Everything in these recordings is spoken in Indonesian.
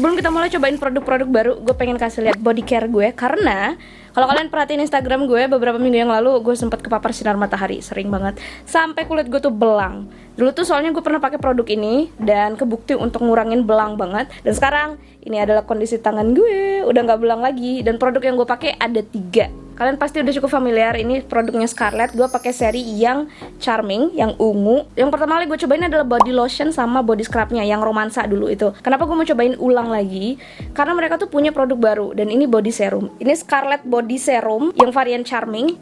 Sebelum kita mulai cobain produk-produk baru, gue pengen kasih lihat body care gue. Karena kalau kalian perhatiin Instagram gue beberapa minggu yang lalu, gue sempat kepapar sinar matahari, sering banget, sampai kulit gue tuh belang. Dulu tuh soalnya gue pernah pakai produk ini dan kebukti untuk ngurangin belang banget. Dan sekarang ini adalah kondisi tangan gue, udah nggak belang lagi. Dan produk yang gue pakai ada 3. Kalian pasti udah cukup familiar, ini produknya Scarlett. Gue pakai seri yang Charming, yang ungu. Yang pertama kali gue cobain adalah body lotion sama body scrubnya yang romansa dulu itu. Kenapa gue mau cobain ulang lagi? Karena mereka tuh punya produk baru, dan ini body serum. Ini Scarlett body serum yang varian Charming.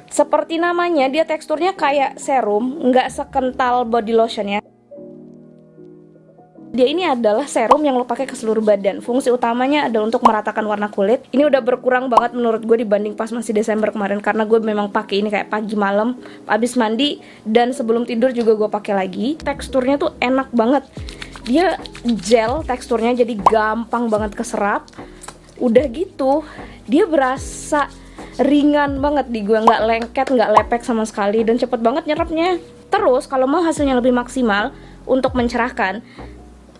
Seperti namanya, dia teksturnya kayak serum, nggak sekental body lotion ya. Dia ini adalah serum yang lo pakai ke seluruh badan. Fungsi utamanya adalah untuk meratakan warna kulit. Ini udah berkurang banget menurut gue dibanding pas masih Desember kemarin, karena gue memang pakai ini kayak pagi malam, abis mandi, dan sebelum tidur juga gue pakai lagi. Teksturnya tuh enak banget. Dia gel teksturnya, jadi gampang banget keserap. Udah gitu, dia berasa ringan banget di gue, nggak lengket, nggak lepek sama sekali, dan cepet banget nyerapnya. Terus kalau mau hasilnya lebih maksimal untuk mencerahkan,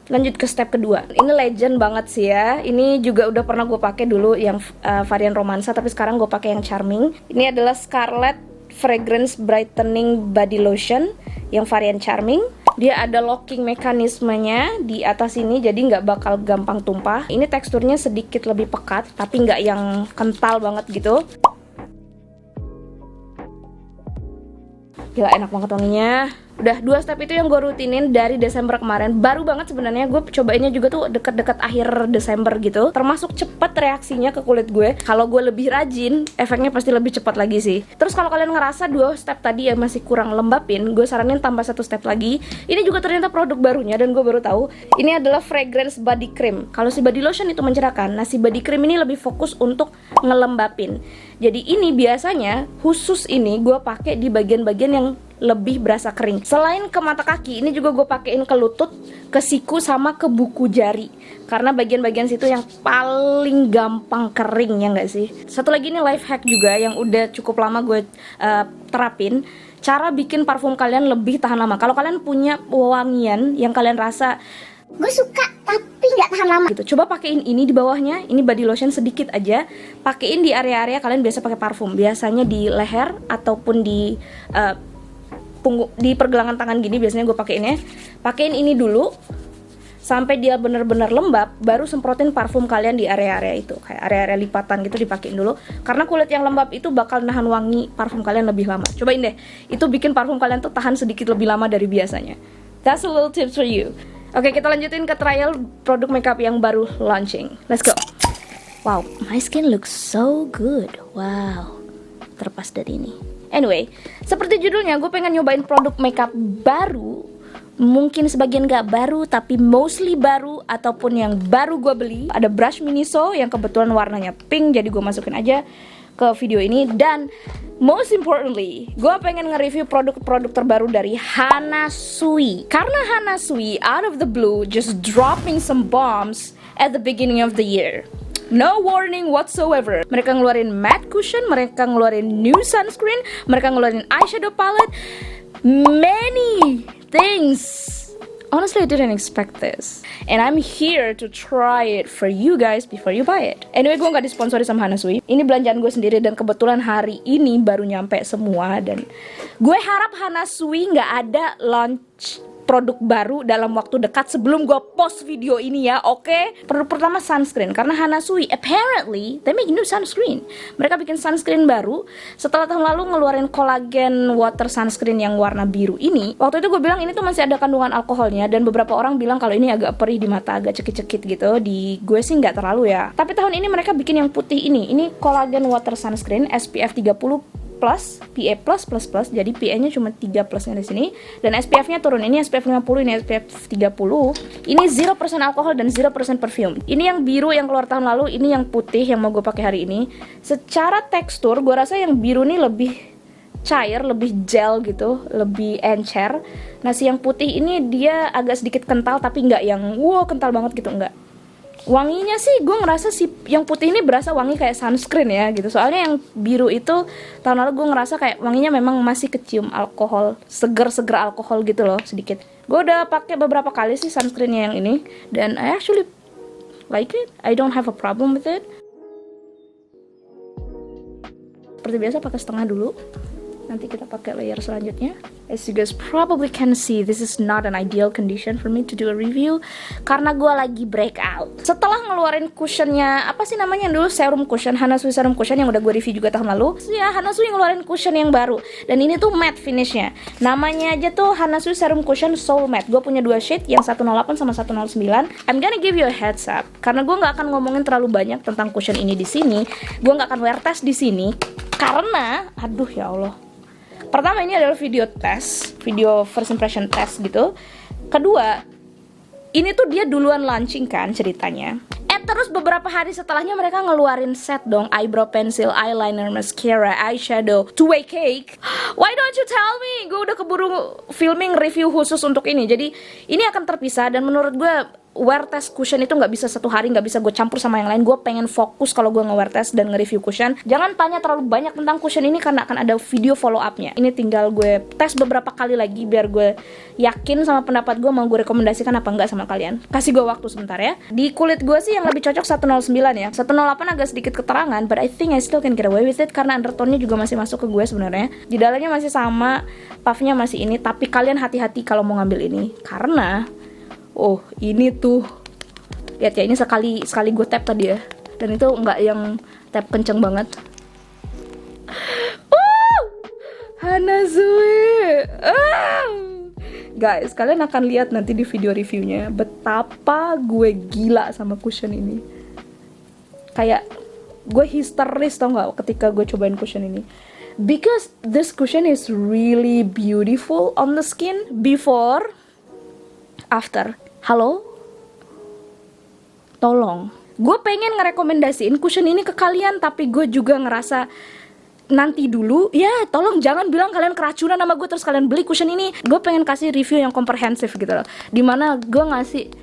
lanjut ke step kedua. Ini legend banget sih ya. Ini juga udah pernah gue pakai dulu yang varian romansa, tapi sekarang gue pakai yang Charming. Ini adalah Scarlett Fragrance Brightening Body Lotion yang varian Charming. Dia ada locking mekanismenya di atas ini, jadi nggak bakal gampang tumpah. Ini teksturnya sedikit lebih pekat, tapi nggak yang kental banget gitu. Gila, enak banget wanginya. Udah 2 step itu yang gue rutinin dari Desember kemarin. Baru banget sebenarnya, gue cobainnya juga tuh deket-deket akhir Desember gitu. Termasuk cepet reaksinya ke kulit gue. Kalau gue lebih rajin, efeknya pasti lebih cepat lagi sih. Terus kalau kalian ngerasa 2 step tadi yang masih kurang lembapin, gue saranin tambah 1 step lagi. Ini juga ternyata produk barunya dan gue baru tahu. Ini adalah Fragrance Body Cream. Kalau si body lotion itu mencerahkan, nah si body cream ini lebih fokus untuk ngelembapin. Jadi ini biasanya khusus ini gue pakai di bagian-bagian yang lebih berasa kering. Selain ke mata kaki, ini juga gue pakein ke lutut, ke siku, sama ke buku jari. Karena bagian-bagian situ yang paling gampang kering, ya nggak sih? Satu lagi ini life hack juga yang udah cukup lama gue terapin. Cara bikin parfum kalian lebih tahan lama. Kalau kalian punya wangian yang kalian rasa gue suka tapi nggak tahan lama gitu, coba pakein ini di bawahnya. Ini body lotion sedikit aja, pakein di area-area kalian biasa pakai parfum. Biasanya di leher ataupun di di pergelangan tangan gini biasanya gue pakeinnya. Pakein ini dulu sampai dia bener-bener lembab, baru semprotin parfum kalian di area-area itu, kayak area-area lipatan gitu dipakein dulu. Karena kulit yang lembab itu bakal nahan wangi parfum kalian lebih lama. Cobain deh, itu bikin parfum kalian tuh tahan sedikit lebih lama dari biasanya. That's a little tips for you. Oke, kita lanjutin ke trial produk makeup yang baru launching. Let's go. Wow, my skin looks so good. Wow, terlepas dari ini. Anyway, seperti judulnya, gue pengen nyobain produk makeup baru. Mungkin sebagian gak baru, tapi mostly baru, ataupun yang baru gue beli. Ada brush Miniso yang kebetulan warnanya pink, jadi gue masukin aja ke video ini. Dan most importantly, gue pengen nge-review produk-produk terbaru dari Hana Sui. Karena Hana Sui out of the blue just dropping some bombs at the beginning of the year. No warning whatsoever. Mereka ngeluarin matte cushion, mereka ngeluarin new sunscreen, mereka ngeluarin eyeshadow palette, many things. Honestly, I didn't expect this, and I'm here to try it for you guys before you buy it. Anyway, gue nggak disponsori sama Hana Sui. Ini belanjaan gue sendiri dan kebetulan hari ini baru nyampe semua. Dan gue harap Hana Sui nggak ada launch produk baru dalam waktu dekat sebelum gue post video ini ya, oke? Produk pertama sunscreen, karena Hana Sui apparently they make new sunscreen. Mereka bikin sunscreen baru setelah tahun lalu ngeluarin collagen water sunscreen yang warna biru ini. Waktu itu gue bilang ini tuh masih ada kandungan alkoholnya, dan beberapa orang bilang kalau ini agak perih di mata, agak cekit-cekit gitu. Di gue sih nggak terlalu ya. Tapi tahun ini mereka bikin yang putih ini. Ini collagen water sunscreen SPF 30 plus, PA plus, jadi PA nya cuma 3 plusnya di sini, dan SPF nya turun. Ini SPF 50, ini SPF 30. Ini 0% alkohol dan 0% perfume. Ini yang biru yang keluar tahun lalu, ini yang putih yang mau gue pakai hari ini. Secara tekstur gue rasa yang biru ini lebih cair, lebih gel gitu, lebih encer. Nah si yang putih ini dia agak sedikit kental, tapi nggak yang wow kental banget gitu, enggak. Wanginya sih gue ngerasa si yang putih ini berasa wangi kayak sunscreen ya gitu. Soalnya yang biru itu tahun lalu gue ngerasa kayak wanginya memang masih kecium alkohol, seger-seger alkohol gitu loh sedikit. Gue udah pakai beberapa kali sih sunscreennya yang ini, dan I actually like it. I don't have a problem with it. Seperti biasa pakai setengah dulu. Nanti kita pakai layer selanjutnya. As you guys probably can see, this is not an ideal condition for me to do a review karena gue lagi breakout. Setelah ngeluarin cushionnya, apa sih namanya dulu, serum cushion, Hana Sui serum cushion yang udah gue review juga tahun lalu. Ya, Hana Sui ngeluarin cushion yang baru. Dan ini tuh matte finishnya. Namanya aja tuh Hana Sui serum cushion Soul Matte. Gue punya 2 shade, yang 108 sama 109. I'm gonna give you a heads up karena gue nggak akan ngomongin terlalu banyak tentang cushion ini di sini. Gue nggak akan wear test di sini karena, aduh ya Allah. Pertama, ini adalah video test, video first impression test gitu. Kedua, ini tuh dia duluan launching kan ceritanya. Terus beberapa hari setelahnya mereka ngeluarin set dong, eyebrow pencil, eyeliner, mascara, eyeshadow, two-way cake. Why don't you tell me? Gue udah keburu filming review khusus untuk ini. Jadi ini akan terpisah dan menurut gue wear test cushion itu nggak bisa satu hari, nggak bisa gue campur sama yang lain. Gue pengen fokus kalau gue nge-wear test dan nge-review cushion. Jangan tanya terlalu banyak tentang cushion ini karena akan ada video follow up-nya. Ini tinggal gue tes beberapa kali lagi biar gue yakin sama pendapat gue, mau gue rekomendasikan apa enggak sama kalian. Kasih gue waktu sebentar ya. Di kulit gue sih yang lebih cocok 109 ya. 108 agak sedikit keterangan, but I think I still can get away with it karena undertone-nya juga masih masuk ke gue sebenarnya. Jidalanya masih sama, puff-nya masih ini, tapi kalian hati-hati kalau mau ngambil ini karena oh, ini tuh lihat ya, ini sekali gue tap tadi ya. Dan itu nggak yang tap kenceng banget. Hana Sui. Guys, kalian akan lihat nanti di video reviewnya betapa gue gila sama cushion ini. Kayak gue histeris tau nggak ketika gue cobain cushion ini. Because this cushion is really beautiful on the skin before, after. Halo? Tolong. Gue pengen ngerekomendasiin cushion ini ke kalian, tapi gue juga ngerasa nanti dulu. Ya, tolong jangan bilang kalian keracunan sama gue terus kalian beli cushion ini. Gue pengen kasih review yang komprehensif gitu loh. Dimana gue ngasih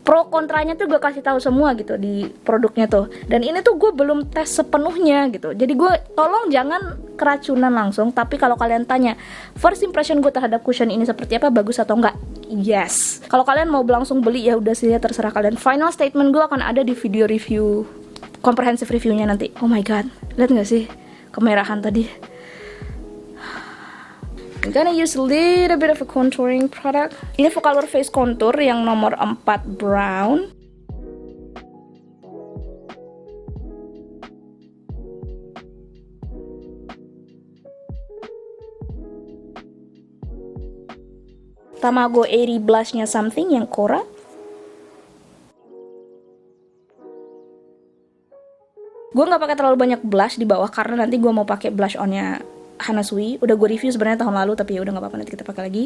pro kontranya tuh gue kasih tahu semua gitu di produknya tuh. Dan ini tuh gue belum tes sepenuhnya gitu. Jadi gue tolong jangan keracunan langsung. Tapi kalau kalian tanya first impression gue terhadap cushion ini seperti apa, bagus atau enggak, yes. Kalau kalian mau langsung beli ya udah sih, ya terserah kalian. Final statement gue akan ada di video review, comprehensive reviewnya nanti. Oh my god, lihat nggak sih kemerahan tadi? I'm gonna use a little bit of a contouring product. Ini Focalure Face Contour yang nomor 4 brown. Tamago 80 blushnya something yang Cora. Gue nggak pakai terlalu banyak blush di bawah karena nanti gue mau pakai blush onnya Hana Sui. Udah gue review sebenarnya tahun lalu, tapi ya udah nggak apa-apa, nanti kita pakai lagi.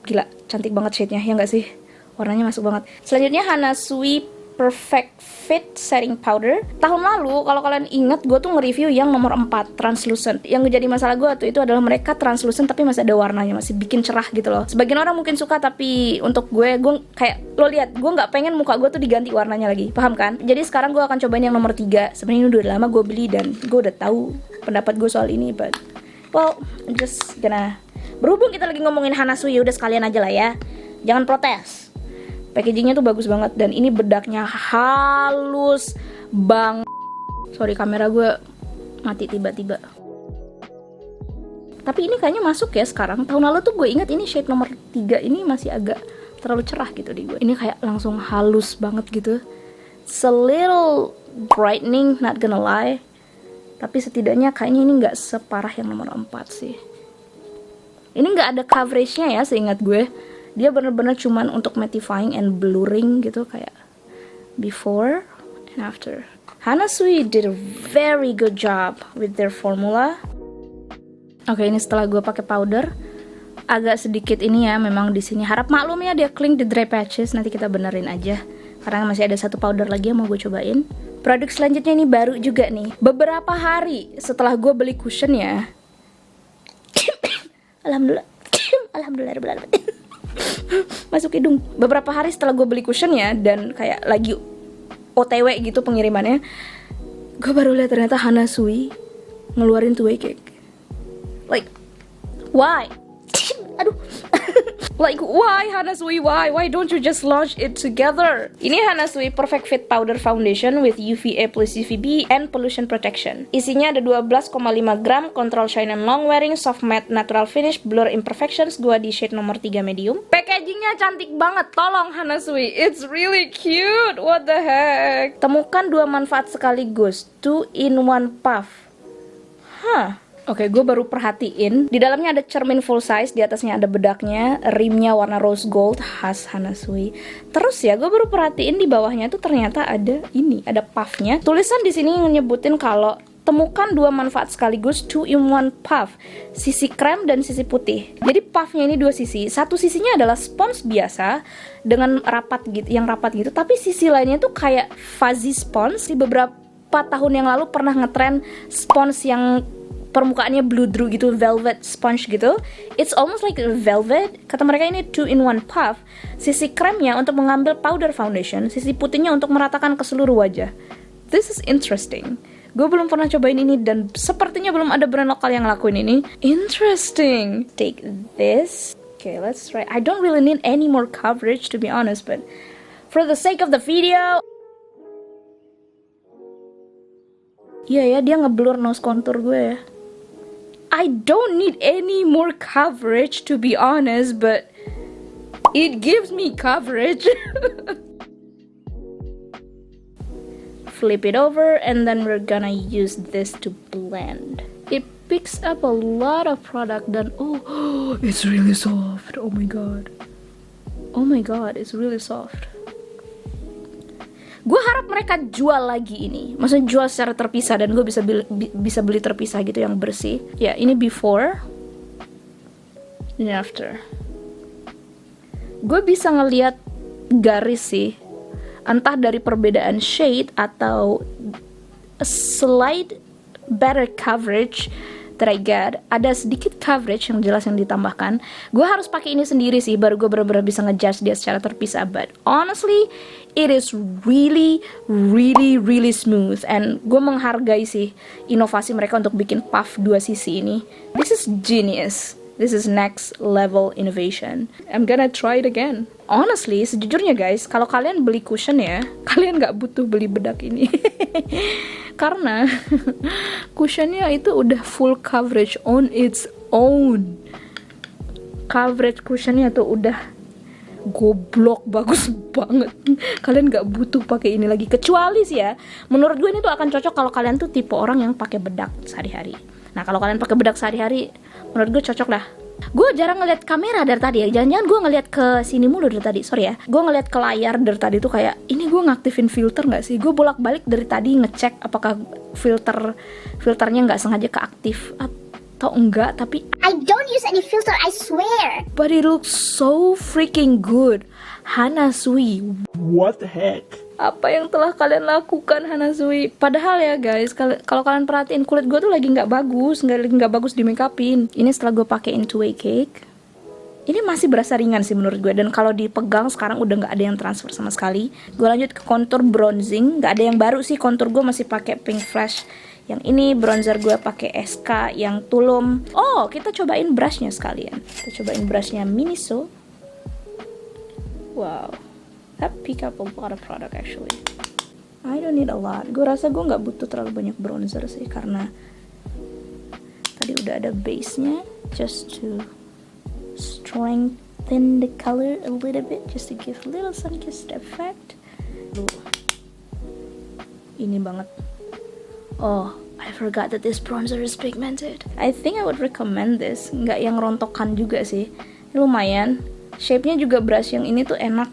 Gila, cantik banget shade-nya ya nggak sih? Warnanya masuk banget. Selanjutnya Hana Sui Perfect Fit Setting Powder. Tahun lalu kalau kalian ingat, gue tuh nge-review yang nomor 4 translucent. Yang jadi masalah gue tuh itu adalah mereka translucent tapi masih ada warnanya, masih bikin cerah gitu loh. Sebagian orang mungkin suka, tapi untuk gue kayak lo lihat, gue nggak pengen muka gue tuh diganti warnanya lagi, paham kan? Jadi sekarang gue akan cobain yang nomor 3. Sebenarnya ini udah lama gue beli dan gue udah tahu pendapat gue soal ini, but well, I'm just gonna, berhubung kita lagi ngomongin Hana Sui, udah sekalian aja lah ya, jangan protes. Packagingnya tuh bagus banget dan ini bedaknya halus bang. Sorry, kamera gue mati tiba-tiba. Tapi ini kayaknya masuk ya sekarang. Tahun lalu tuh gue ingat ini shade nomor 3 ini masih agak terlalu cerah gitu di gue. Ini kayak langsung halus banget gitu. It's a little brightening, not gonna lie. Tapi setidaknya kayaknya ini nggak separah yang nomor 4 sih. Ini nggak ada coveragenya ya seingat gue. Dia bener-bener cuman untuk mattifying and blurring gitu, kayak before and after. Hana Sui did a very good job with their formula. Oke, ini setelah gue pakai powder, agak sedikit ini ya, memang di sini harap maklum ya, dia cling di dry patches. Nanti kita benerin aja karena masih ada satu powder lagi yang mau gue cobain. Produk selanjutnya ini baru juga nih. Beberapa hari setelah gue beli cushion ya. Alhamdulillah. Alhamdulillah. Masuk hidung. Beberapa hari setelah gue beli cushionnya dan kayak lagi OTW gitu pengirimannya, gue baru lihat ternyata Hana Sui ngeluarin two-way cake. Like, why? Aduh. Like, why Hana Sui? Why don't you just launch it together? Ini Hana Sui Perfect Fit Powder Foundation with UVA plus UVB and pollution protection. Isinya ada 12,5 gram, control shine and long wearing, soft matte natural finish, blur imperfections. Gua di shade nomor 3 medium. Packagingnya cantik banget, tolong Hana Sui. It's really cute. What the heck? Temukan 2 manfaat sekaligus, 2 in 1 puff. Oke, gue baru perhatiin di dalamnya ada cermin full size, di atasnya ada bedaknya, rimnya warna rose gold khas Hana Sui. Terus ya, gue baru perhatiin di bawahnya tuh ternyata ada ini, ada puffnya. Tulisan di sini nyebutin kalau temukan 2 manfaat sekaligus, 2 in 1 puff, sisi krem dan sisi putih. Jadi puffnya ini 2 sisi. Satu sisinya adalah spons biasa dengan rapat gitu, yang rapat gitu. Tapi sisi lainnya tuh kayak fuzzy spons. Di beberapa tahun yang lalu pernah ngetren spons yang permukaannya blue-drew gitu, velvet sponge gitu. It's almost like velvet. Kata mereka ini 2 in 1 puff. Sisi kremnya untuk mengambil powder foundation, sisi putihnya untuk meratakan ke seluruh wajah. This is interesting. Gue belum pernah cobain ini dan sepertinya belum ada brand lokal yang ngelakuin ini. Interesting. Take this. Okay, let's try. I don't really need any more coverage to be honest, but for the sake of the video. Iya ya, dia ngeblur nose contour gue ya. I don't need any more coverage to be honest, but it gives me coverage. Flip it over and then we're gonna use this to blend. It picks up a lot of product dan oh, it's really soft. Oh my god. Oh my god, it's really soft. Gue harap mereka jual lagi ini, maksudnya jual secara terpisah dan gue bisa beli terpisah gitu yang bersih. Ya, ini before, ini after. Gue bisa ngelihat garis sih, entah dari perbedaan shade atau a slight better coverage that I get. Ada sedikit coverage yang jelas yang ditambahkan. Gue harus pakai ini sendiri sih baru gue benar-benar bisa ngejudge dia secara terpisah. But honestly, it is really smooth. And gue menghargai sih inovasi mereka untuk bikin puff 2 sisi ini. This is genius. This is next level innovation. I'm gonna try it again. Honestly, sejujurnya guys, kalau kalian beli cushion ya, kalian gak butuh beli bedak ini. Karena cushionnya itu udah full coverage on its own. Coverage cushionnya tuh udah goblok bagus banget. Kalian gak butuh pakai ini lagi, kecuali sih ya, menurut gue ini tuh akan cocok kalau kalian tuh tipe orang yang pakai bedak sehari-hari. Nah, kalau kalian pakai bedak sehari-hari, menurut gue cocok lah. Gue jarang ngeliat kamera dari tadi ya. Jangan-jangan gue ngeliat ke sini mulu dari tadi. Sorry ya. Gue ngeliat ke layar dari tadi tuh kayak, ini gue ngaktifin filter gak sih? Gue bolak-balik dari tadi ngecek apakah filternya gak sengaja keaktif atau enggak. Tapi I don't use any filter, I swear. but it looks so freaking good. Hana Sui, What the heck? apa yang telah kalian lakukan Hana Sui? Padahal ya guys, kalau kalian perhatiin kulit gue tuh lagi nggak bagus di make upin. Ini setelah gue pakein two-way cake, ini masih berasa ringan sih menurut gue. Dan kalau dipegang sekarang udah nggak ada yang transfer sama sekali. Gue lanjut ke contour bronzing, nggak ada yang baru sih. Contour gue masih pakai Pink Flash. Yang ini bronzer gue pakai SK yang tulum. Oh, kita cobain brushnya sekalian. Kita cobain brushnya Miniso. Wow, that pick up a lot of product actually. I don't need a lot. Gue rasa gue nggak butuh terlalu banyak bronzer sih, karena tadi udah ada base-nya. Just to strengthen the color a little bit, just to give a little sun-kissed effect. Ini banget. Oh, I forgot that this bronzer is pigmented. I think I would recommend this. Nggak yang rontokan juga sih. Ini lumayan. Shape-nya juga brush yang ini tuh enak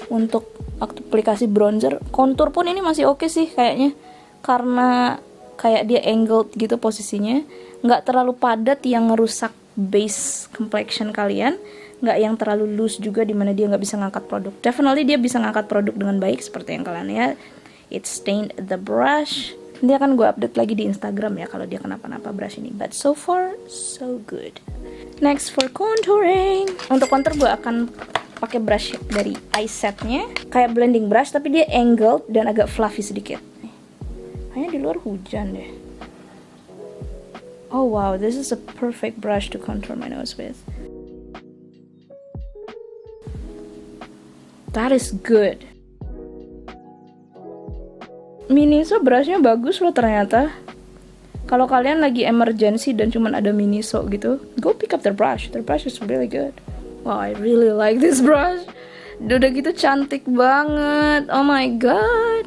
untuk aplikasi bronzer. Contour pun ini masih oke sih kayaknya, karena kayak dia angled gitu posisinya. Nggak terlalu padat yang ngerusak base complexion kalian, nggak yang terlalu loose juga dimana dia nggak bisa ngangkat produk. Definitely dia bisa ngangkat produk dengan baik seperti yang kalian lihat. It stained the brush. Nanti akan gue update lagi di Instagram ya kalau dia kenapa-napa brush ini. But so far, so good. Next for contouring. Untuk contour gue akan pakai brush dari Eyeset-nya. Kayak blending brush tapi dia angled dan agak fluffy sedikit. Kayaknya di luar hujan deh. Oh wow, this is a perfect brush to contour my nose with. That is good. Miniso brushnya bagus loh ternyata. Kalau kalian lagi emergency dan cuman ada Miniso gitu, go pick up their brush. Their brush is really good. Wow, I really like this brush. Udah gitu cantik banget. Oh my god,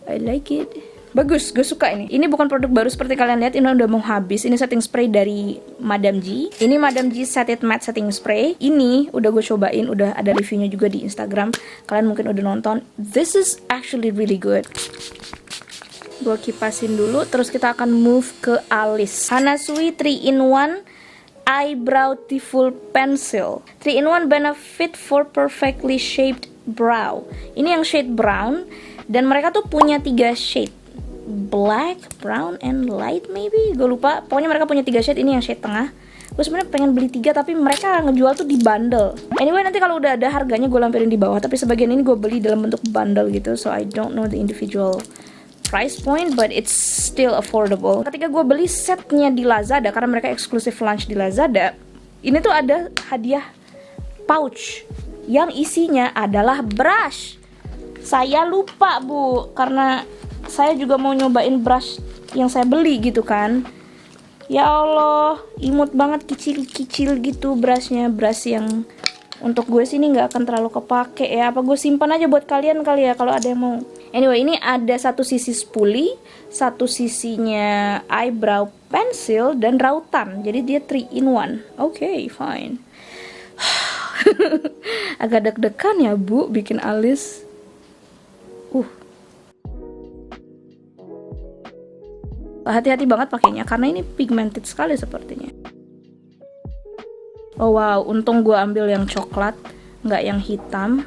I like it. Bagus, gue suka ini. Ini bukan produk baru seperti kalian lihat, ini udah mau habis. Ini setting spray dari Madame G. Ini Madame G Set It Matte Setting Spray. Ini udah gue cobain, udah ada reviewnya juga di Instagram. Kalian mungkin udah nonton. This is actually really good. Gue kipasin dulu, terus kita akan move ke alis. Hana Sui 3-in-1 Eyebrow-tiful Pencil. 3-in-1 benefit for perfectly shaped brow. Ini yang shade brown, dan mereka tuh punya 3 shade. Black, brown, and light maybe? Gue lupa, pokoknya mereka punya 3 shade, ini yang shade tengah. Gue sebenarnya pengen beli 3, tapi mereka ngejual tuh di bundle. Anyway, nanti kalau udah ada harganya gue lampirin di bawah, tapi sebagian ini gue beli dalam bentuk bundle gitu, so I don't know the individual price point, but it's still affordable. Ketika gue beli setnya di Lazada, karena mereka eksklusif launch di Lazada, ini tuh ada hadiah pouch yang isinya adalah brush. Saya lupa bu, karena saya juga mau nyobain brush yang saya beli gitu kan. Ya Allah, imut banget, kecil-kecil gitu brushnya. Brush yang untuk gue sini nggak akan terlalu kepake ya. Apa gue simpan aja buat kalian kali ya kalau ada yang mau. Anyway, ini ada satu sisi spoolie, satu sisinya eyebrow pencil, dan rautan. Jadi dia 3-in-1. Oke, fine. Agak deg-degan ya bu bikin alis. Hati-hati banget pakainya karena ini pigmented sekali sepertinya. Oh wow, untung gue ambil yang coklat, nggak yang hitam.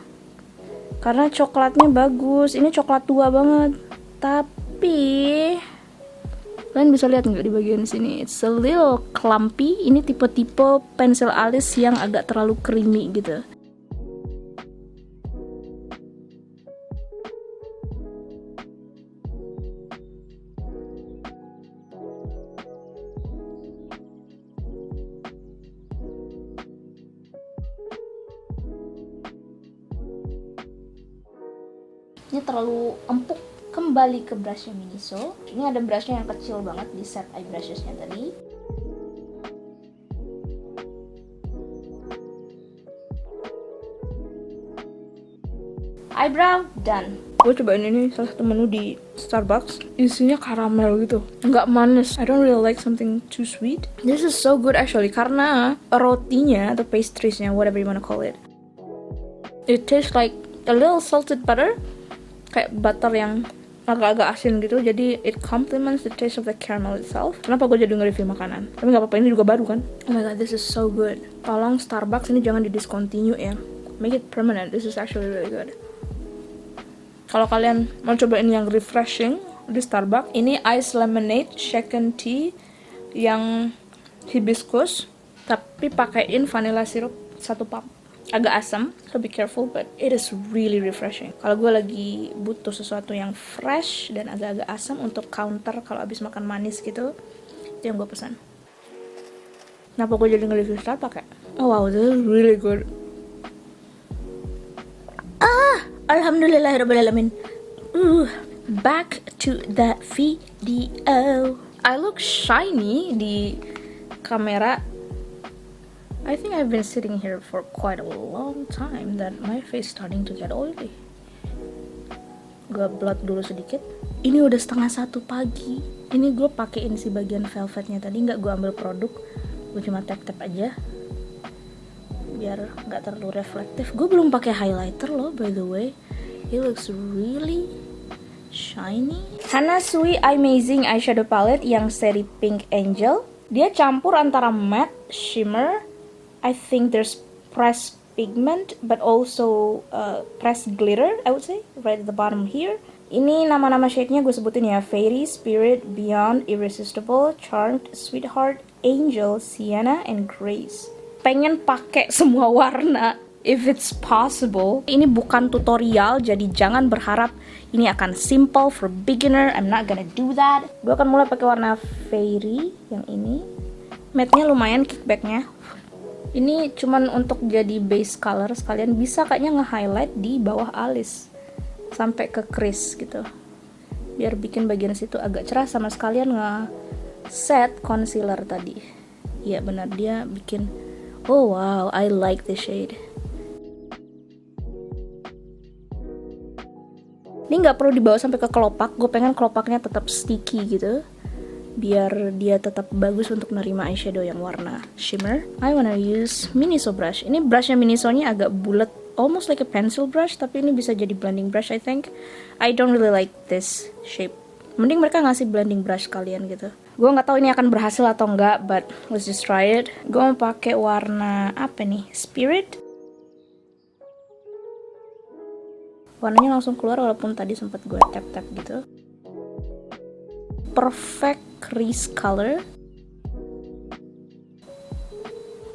Karena coklatnya bagus. Ini coklat tua banget. Tapi kalian bisa lihat nggak di bagian sini? It's a little clumpy. Ini tipe-tipe pensil alis yang agak terlalu creamy gitu. Ini terlalu empuk. Kembali ke brushnya Miniso. Ini ada brushnya yang kecil banget di set eye brushesnya tadi. Eyebrow done. Gue cobain ini salah satu menu di Starbucks. Isinya karamel gitu, nggak manis. I don't really like something too sweet. This is so good actually karena rotinya atau pastriesnya, whatever you wanna call it, it tastes like a little salted butter. Kayak butter yang agak-agak asin gitu, jadi it complements the taste of the caramel itself. Kenapa gue jadi nge-review makanan? Tapi gak apa-apa, ini juga baru kan. Oh my god, this is so good. Tolong Starbucks ini jangan di-discontinue ya. Make it permanent, this is actually really good. Kalau kalian mau cobain yang refreshing di Starbucks, ini ice lemonade shaken tea yang hibiscus, tapi pakaiin vanilla syrup 1 pump. Agak asam, so be careful, but it is really refreshing. Kalau gue lagi butuh sesuatu yang fresh dan agak-agak asam untuk counter kalau abis makan manis gitu, itu yang gue pesan. Kenapa gue jadi nge-review Starbucks ya? Oh wow, this is really good. Alhamdulillahirrahmanirrahim. Back to the video. I look shiny di kamera. I think I've been sitting here for quite a long time that my face starting to get oily. Gue blot dulu sedikit. Ini udah 1:30 pagi. Ini gue pakein si bagian velvetnya tadi, nggak gue ambil produk. Gue cuma tap-tap aja biar nggak terlalu reflektif. Gue belum pakai highlighter loh, by the way. It looks really shiny. Hana Sui Amazing Eyeshadow Palette yang seri Pink Angel. Dia campur antara matte, shimmer, I think there's pressed pigment, but also pressed glitter, I would say, right at the bottom here. Ini nama-nama shade-nya gue sebutin ya. Fairy, Spirit, Beyond, Irresistible, Charmed, Sweetheart, Angel, Sienna, and Grace. Pengen pakai semua warna, if it's possible. Ini bukan tutorial, jadi jangan berharap ini akan simple for beginner. I'm not gonna do that. Gue akan mulai pakai warna Fairy, yang ini. Matte-nya lumayan, kickback-nya. Ini cuman untuk jadi base color, sekalian bisa kayaknya nge-highlight di bawah alis sampai ke crease gitu. Biar bikin bagian situ agak cerah, sama sekalian nge-set concealer tadi. Iya benar, dia bikin, oh wow, I like the shade. Ini nggak perlu dibawa sampai ke kelopak, gue pengen kelopaknya tetap sticky gitu, biar dia tetap bagus untuk nerima eyeshadow yang warna shimmer. I wanna use Miniso brush. Ini brushnya Miniso-nya agak bulat, almost like a pencil brush, tapi ini bisa jadi blending brush I think. I don't really like this shape. Mending mereka ngasih blending brush kalian gitu. Gue nggak tahu ini akan berhasil atau enggak, but let's just try it. Gue mau pakai warna apa nih? Spirit. Warnanya langsung keluar walaupun tadi sempat gue tap-tap gitu. Perfect crease color.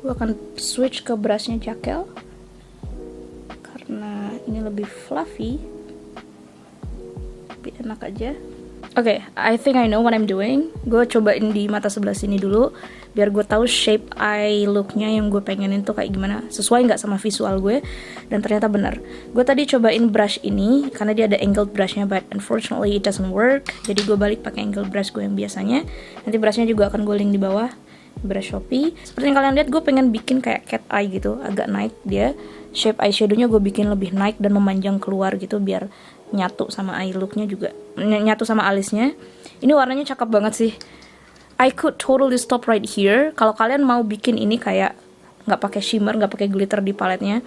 Gue akan switch ke brushnya Jacquel karena ini lebih fluffy, lebih enak aja. Oke, I think I know what I'm doing. Gue cobain di mata sebelah sini dulu, biar gue tahu shape eye looknya yang gue pengenin tuh kayak gimana, sesuai nggak sama visual gue. Dan ternyata benar. Gue tadi cobain brush ini karena dia ada angled brushnya, but unfortunately it doesn't work. Jadi gue balik pakai angled brush gue yang biasanya. Nanti brushnya juga akan gue link di bawah, brush Shopee. Seperti yang kalian lihat, gue pengen bikin kayak cat eye gitu, agak naik dia. Shape eyeshadownya gue bikin lebih naik dan memanjang keluar gitu, biar nyatu sama eye looknya juga, nyatu sama alisnya. Ini warnanya cakep banget sih. I could totally stop right here. Kalau kalian mau bikin ini kayak nggak pakai shimmer, nggak pakai glitter di paletnya,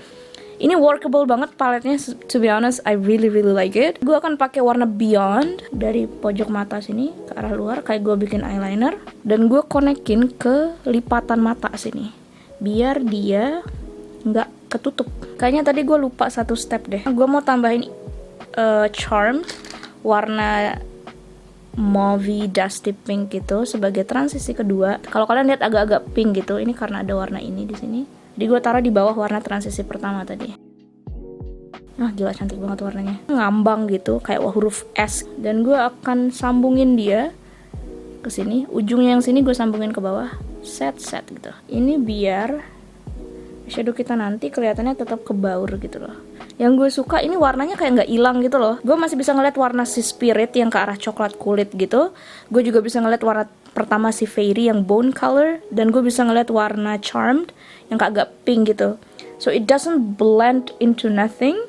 ini workable banget paletnya. To be honest, I really like it. Gue akan pakai warna Beyond dari pojok mata sini ke arah luar, kayak gue bikin eyeliner, dan gue konekin ke lipatan mata sini, biar dia nggak ketutup. Kayaknya tadi gue lupa satu step deh. Gue mau tambahin Charm warna mauve dusty pink gitu sebagai transisi kedua. Kalau kalian lihat agak-agak pink gitu, ini karena ada warna ini di sini. Jadi gue taruh di bawah warna transisi pertama tadi. Nah, gila cantik banget warnanya. Ngambang gitu kayak huruf S. Dan gue akan sambungin dia ke sini. Ujungnya yang sini gue sambungin ke bawah. Set gitu. Ini biar shadow kita nanti kelihatannya tetap kebaur gitu loh. Yang gue suka ini warnanya kayak nggak hilang gitu loh. Gue masih bisa ngeliat warna si Spirit yang ke arah coklat kulit gitu. Gue juga bisa ngeliat warna pertama si Fairy yang bone color. Dan gue bisa ngeliat warna Charmed yang agak pink gitu. So it doesn't blend into nothing.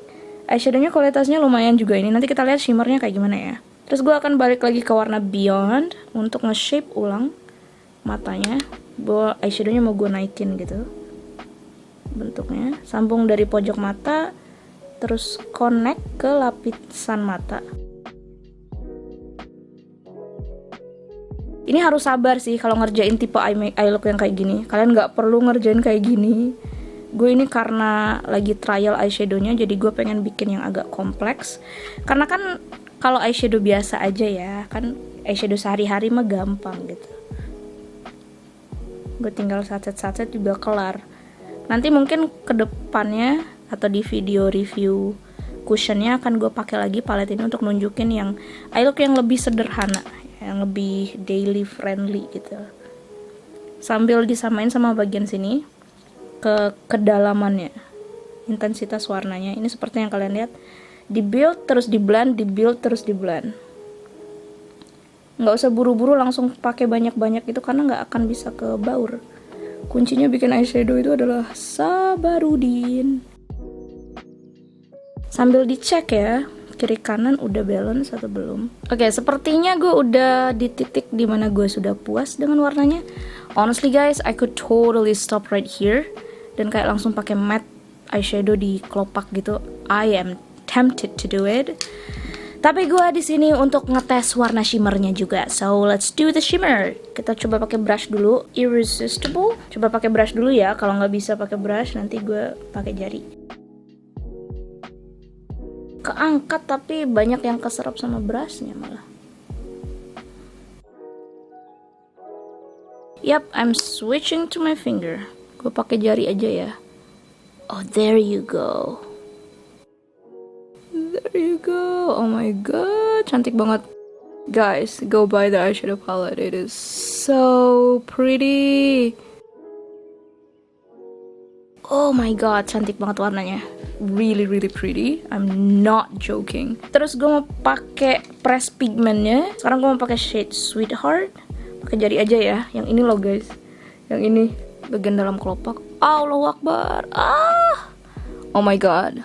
Eyeshadownya kualitasnya lumayan juga ini. Nanti kita lihat shimmernya kayak gimana ya. Terus gue akan balik lagi ke warna Beyond untuk nge-shape ulang matanya. Eyeshadownya mau gue naikin gitu bentuknya. Sambung dari pojok mata, terus connect ke lapisan mata. Ini harus sabar sih kalau ngerjain tipe eye look yang kayak gini. Kalian nggak perlu ngerjain kayak gini. Gue ini karena lagi trial eyeshadownya, jadi gue pengen bikin yang agak kompleks. Karena kan kalau eyeshadow biasa aja ya, kan eyeshadow sehari-hari mah gampang gitu. Gue tinggal satset-satset juga kelar. Nanti mungkin ke depannya atau di video review cushionnya akan gue pakai lagi palet ini untuk nunjukin yang eye look yang lebih sederhana, yang lebih daily friendly gitu. Sambil disamain sama bagian sini ke kedalamannya, intensitas warnanya. Ini seperti yang kalian lihat, di build terus di blend, di build terus di blend. Nggak usah buru-buru langsung pakai banyak-banyak itu karena nggak akan bisa kebaur. Kuncinya bikin eyeshadow itu adalah sabarudin. Sambil dicek ya, kiri kanan udah balance atau belum. Oke, sepertinya gue udah di titik dimana gue sudah puas dengan warnanya. Honestly guys, I could totally stop right here dan kayak langsung pakai matte eyeshadow di kelopak gitu. I am tempted to do it. Tapi gue di sini untuk ngetes warna shimmernya juga. So let's do the shimmer. Kita coba pakai brush dulu. Irresistible. Coba pakai brush dulu ya. Kalau nggak bisa pakai brush, nanti gue pakai jari. Keangkat tapi banyak yang keserap sama brushnya malah. Yap, I'm switching to my finger. Gue pakai jari aja ya. Oh, there you go. There you go. Oh my god, cantik banget. Guys, go buy the eyeshadow palette. It is so pretty. Oh my god, cantik banget warnanya. Really really pretty. I'm not joking. Terus gue mau pakai press pigmentnya. Sekarang gue mau pakai shade Sweetheart. Pakai jari aja ya. Yang ini loh guys. Yang ini bagian dalam kelopak. Allahu Akbar. Oh my god.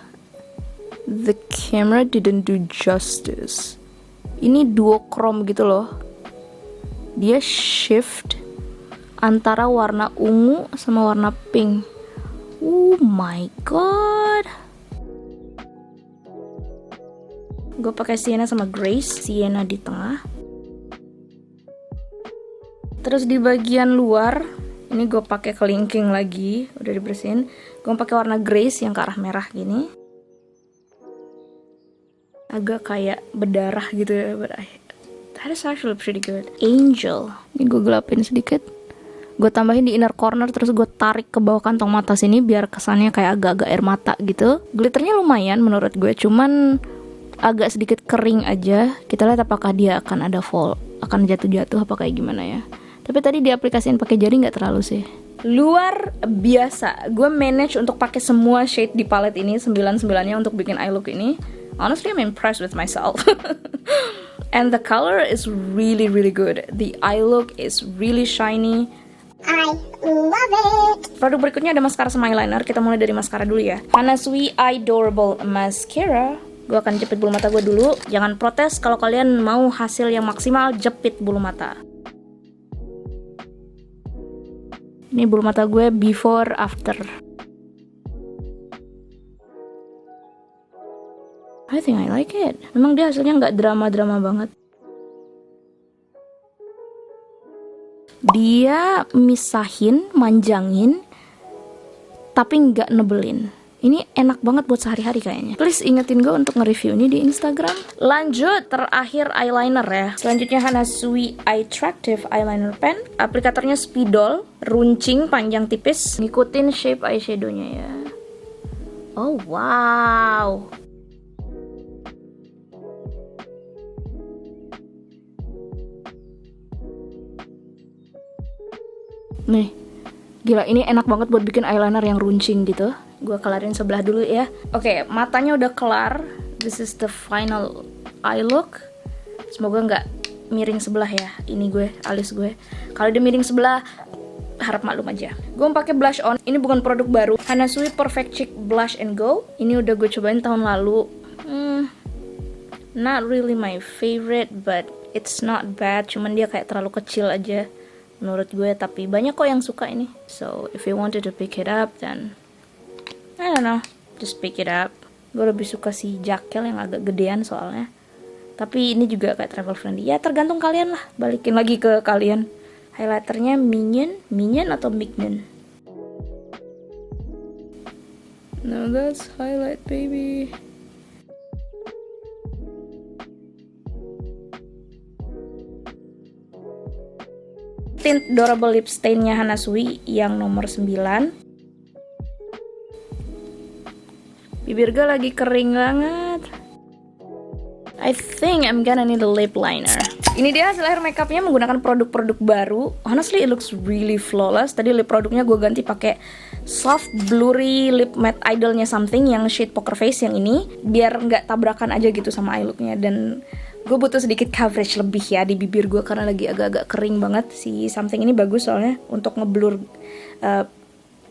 The camera didn't do justice. Ini duochrome gitu loh. Dia shift antara warna ungu sama warna pink. Oh my god. Gue pakai sienna sama Grace. Sienna di tengah. Terus di bagian luar ini gue pakai kelingking lagi. Udah dibersihin. Gue pakai warna Grace yang ke arah merah gini. Agak kayak berdarah gitu ya. But that is actually pretty good. Angel. Ini gue gelapin sedikit. Gue tambahin di inner corner, terus gue tarik ke bawah kantong mata sini biar kesannya kayak agak-agak air mata gitu. Glitternya lumayan menurut gue, cuman agak sedikit kering aja. Kita lihat apakah dia akan ada fall, akan jatuh-jatuh apa kayak gimana ya. Tapi tadi diaplikasiin pakai jari nggak terlalu sih. Luar biasa. Gue manage untuk pakai semua shade di palette ini, 9-9-nya untuk bikin eye look ini. Honestly, I'm impressed with myself. And the color is really really good. The eye look is really shiny. I love it. Produk berikutnya ada mascara sama eyeliner. Kita mulai dari mascara dulu ya. Hana Sui Adorable Mascara. Gue akan jepit bulu mata gue dulu. Jangan protes kalau kalian mau hasil yang maksimal, jepit bulu mata. Ini bulu mata gue before after. I think I like it. Memang dia hasilnya nggak drama-drama banget. Dia misahin, manjangin, tapi nggak nebelin. Ini enak banget buat sehari-hari kayaknya. Please ingetin gue untuk nge-review ini di Instagram. Lanjut, terakhir eyeliner ya. Selanjutnya Hana Sui Eye Attractive Eyeliner Pen. Aplikatornya spidol, runcing, panjang tipis. Ngikutin shape eyeshadow-nya ya. Oh wow. Nih, gila ini enak banget buat bikin eyeliner yang runcing gitu. Gue kelarin sebelah dulu ya. Oke, matanya udah kelar. This is the final eye look. Semoga nggak miring sebelah ya. Ini gue, alis gue. Kalau dia miring sebelah, harap maklum aja. Gue mau pakai blush on. Ini bukan produk baru. Hana Sui Perfect Cheek Blush and Go. Ini udah gue cobain tahun lalu. Not really my favorite, but it's not bad. Cuman dia kayak terlalu kecil aja menurut gue, tapi banyak kok yang suka ini. So if you wanted to pick it up, then I don't know, just pick it up. Gue lebih suka si Jakel yang agak gedean soalnya. Tapi ini juga kayak travel friendly. Ya tergantung kalian lah. Balikin lagi ke kalian. Highlighternya Minion atau Mignon. Now that's highlight baby. Tint Durable Lip Stain-nya Hana Sui yang nomor 9. Bibir gue lagi kering banget. I think I'm gonna need a lip liner. Ini dia hasil hair makeupnya menggunakan produk-produk baru. Honestly, it looks really flawless. Tadi lip produknya gue ganti pakai soft blurry lip matte idolnya something yang shade poker face yang ini, biar nggak tabrakan aja gitu sama eye looknya. Dan gue butuh sedikit coverage lebih ya di bibir gue karena lagi agak-agak kering banget. Si something ini bagus soalnya untuk ngeblur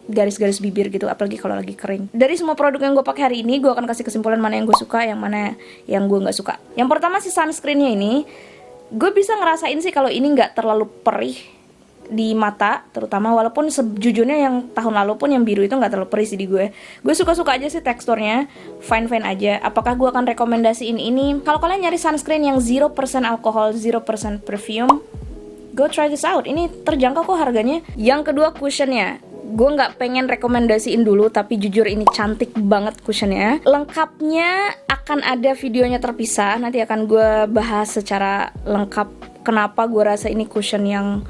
garis-garis bibir gitu, apalagi kalau lagi kering. Dari semua produk yang gue pakai hari ini, gue akan kasih kesimpulan mana yang gue suka, yang mana yang gue nggak suka. Yang pertama si sunscreennya ini, gue bisa ngerasain sih kalau ini nggak terlalu perih di mata, terutama walaupun sejujurnya yang tahun lalu pun yang biru itu nggak terlalu perih sih di gue. Gue suka-suka aja sih teksturnya, fine-fine aja. Apakah gue akan rekomendasiin ini? Kalau kalian nyari sunscreen yang 0% alkohol, 0% perfume, go try this out. Ini terjangkau kok harganya. Yang kedua cushionnya. Gue nggak pengen rekomendasiin dulu, tapi jujur ini cantik banget cushionnya. Lengkapnya akan ada videonya terpisah. Nanti akan gue bahas secara lengkap kenapa gue rasa ini cushion yang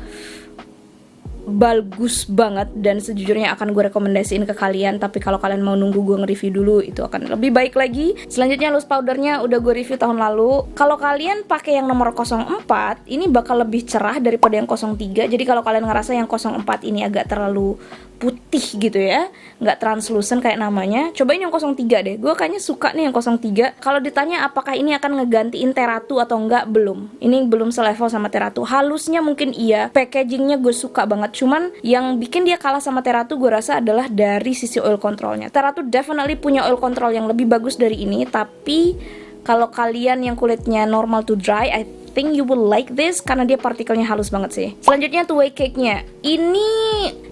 bagus banget dan sejujurnya akan gue rekomendasiin ke kalian. Tapi kalau kalian mau nunggu gue nge-review dulu, itu akan lebih baik lagi. Selanjutnya loose powdernya udah gue review tahun lalu. Kalau kalian pakai yang nomor 04, ini bakal lebih cerah daripada yang 03. Jadi kalau kalian ngerasa yang 04 ini agak terlalu putih gitu ya, nggak translucent kayak namanya. Cobain yang 03 deh, gue kayaknya suka nih yang 03. Kalau ditanya apakah ini akan ngegantiin Teratu atau enggak, belum. Ini belum selevel sama Teratu. Halusnya mungkin iya, packagingnya gue suka banget. Cuman yang bikin dia kalah sama Teratu gue rasa adalah dari sisi oil controlnya. Teratu definitely punya oil control yang lebih bagus dari ini, tapi kalau kalian yang kulitnya normal to dry, I think you will like this karena dia partikelnya halus banget sih. Selanjutnya two way cake-nya. Ini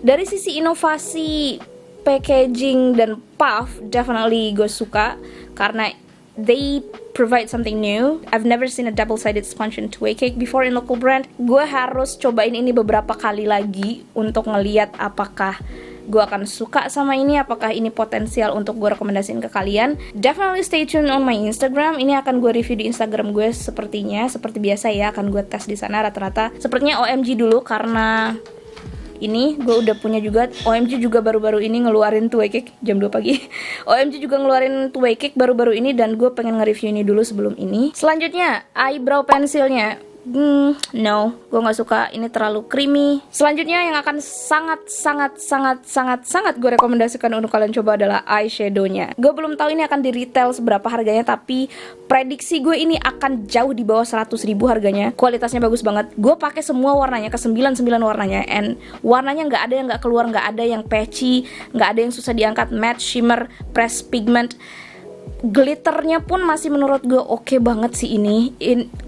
dari sisi inovasi packaging dan puff definitely gue suka karena they provide something new. I've never seen a double-sided sponge in two way cake before in local brand. Gue harus cobain ini beberapa kali lagi untuk ngeliat apakah gue akan suka sama ini, apakah ini potensial untuk gue rekomendasiin ke kalian. Definitely stay tune on my Instagram. Ini akan gue review di Instagram gue sepertinya, seperti biasa ya, akan gue tes di sana rata-rata. Sepertinya OMG dulu karena ini gue udah punya juga. OMG juga baru-baru ini ngeluarin two way cake jam 2 pagi. OMG juga ngeluarin two way cake baru-baru ini dan gue pengen nge-review ini dulu sebelum ini. Selanjutnya eyebrow pensilnya. No, gue nggak suka. Ini terlalu creamy. Selanjutnya yang akan sangat gue rekomendasikan untuk kalian coba adalah eyeshadownya. Gue belum tahu ini akan di retail seberapa harganya, tapi prediksi gue ini akan jauh di bawah 100.000 harganya. Kualitasnya bagus banget. Gue pakai semua warnanya, ke 99 warnanya, and warnanya nggak ada yang nggak keluar, nggak ada yang patchy, nggak ada yang susah diangkat. Matte, shimmer, press pigment. Glitternya pun masih menurut gue oke banget sih ini.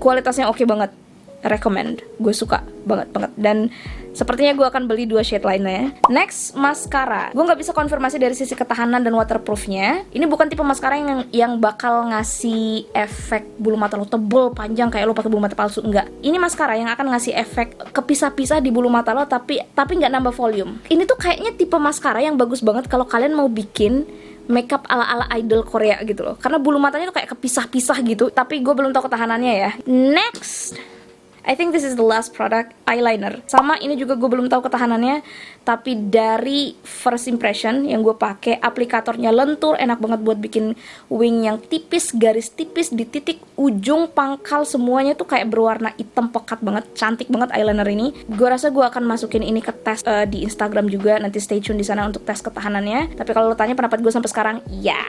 Kualitasnya oke banget. Recommend, gue suka banget. Dan sepertinya gue akan beli 2 shade lainnya. Next, mascara. Gue nggak bisa konfirmasi dari sisi ketahanan dan waterproofnya. Ini bukan tipe mascara yang bakal ngasih efek bulu mata lo tebel panjang kayak lo pakai bulu mata palsu. Enggak. Ini mascara yang akan ngasih efek kepisah-pisah di bulu mata lo, tapi nggak nambah volume. Ini tuh kayaknya tipe mascara yang bagus banget kalau kalian mau bikin makeup ala-ala idol Korea gitu loh. Karena bulu matanya tuh kayak kepisah-pisah gitu. Tapi gue belum tahu ketahanannya ya. Next, I think this is the last product, eyeliner. Sama ini juga gue belum tahu ketahanannya, tapi dari first impression yang gue pakai, aplikatornya lentur, enak banget buat bikin wing yang tipis, garis tipis di titik ujung pangkal, semuanya tuh kayak berwarna hitam pekat banget, cantik banget eyeliner ini. Gue rasa gue akan masukin ini ke tes di Instagram juga, nanti stay tune di sana untuk tes ketahanannya. Tapi kalau lo tanya pendapat gue sampai sekarang, ya,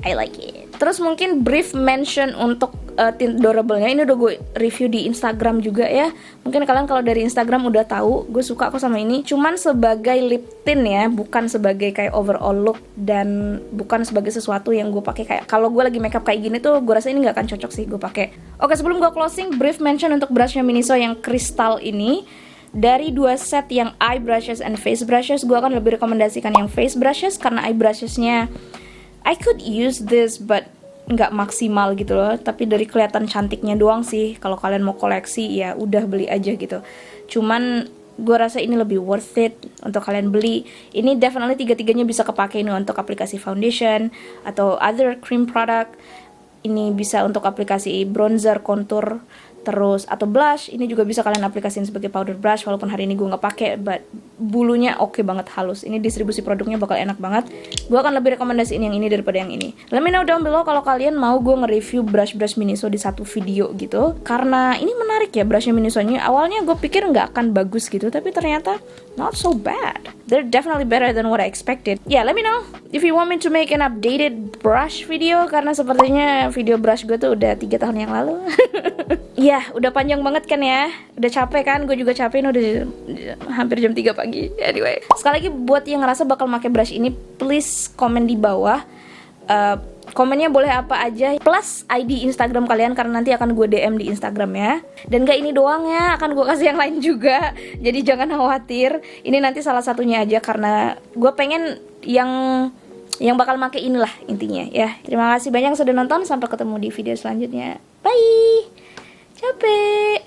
I like it. Terus mungkin brief mention untuk tint durable-nya. Ini udah gue review di Instagram juga ya. Mungkin kalian kalau dari Instagram udah tahu, gue suka kok sama ini. Cuman sebagai lip tint ya, bukan sebagai kayak overall look, dan bukan sebagai sesuatu yang gue pakai kayak kalau gue lagi makeup kayak gini tuh, gue rasa ini nggak akan cocok sih gue pakai. Oke, sebelum gue closing, brief mention untuk brushnya Miniso yang kristal ini. Dari 2 set yang eye brushes and face brushes, gue akan lebih rekomendasikan yang face brushes karena eye brushesnya I could use this but nggak maksimal gitu loh. Tapi dari kelihatan cantiknya doang sih. Kalau kalian mau koleksi ya udah beli aja gitu. Cuman gue rasa ini lebih worth it untuk kalian beli. Ini definitely tiga-tiganya bisa kepake nih untuk aplikasi foundation atau other cream product. Ini bisa untuk aplikasi bronzer, contour, terus atau blush. Ini juga bisa kalian aplikasiin sebagai powder brush. Walaupun hari ini gue nggak pakai, but bulunya oke banget, halus. Ini distribusi produknya bakal enak banget. Gue akan lebih rekomendasiin yang ini daripada yang ini. Let me know down below kalau kalian mau gue nge-review brush Miniso di satu video gitu. Karena ini menarik ya brushnya Miniso-nya. Awalnya gue pikir nggak akan bagus gitu, tapi ternyata not so bad. They're definitely better than what I expected. Yeah, let me know if you want me to make an updated brush video, karena sepertinya video brush gue tuh udah 3 tahun yang lalu. Ya, udah panjang banget kan ya. Udah capek kan, gue juga capek. Ini udah hampir jam 3 pagi. Anyway, sekali lagi buat yang ngerasa bakal pakai brush ini, please komen di bawah. Komennya boleh apa aja, plus ID Instagram kalian, karena nanti akan gue DM di Instagram ya. Dan gak ini doang ya, akan gue kasih yang lain juga. Jadi jangan khawatir, ini nanti salah satunya aja, karena gue pengen yang bakal make inilah intinya ya. Terima kasih banyak sudah nonton, sampai ketemu di video selanjutnya. Bye. Capek.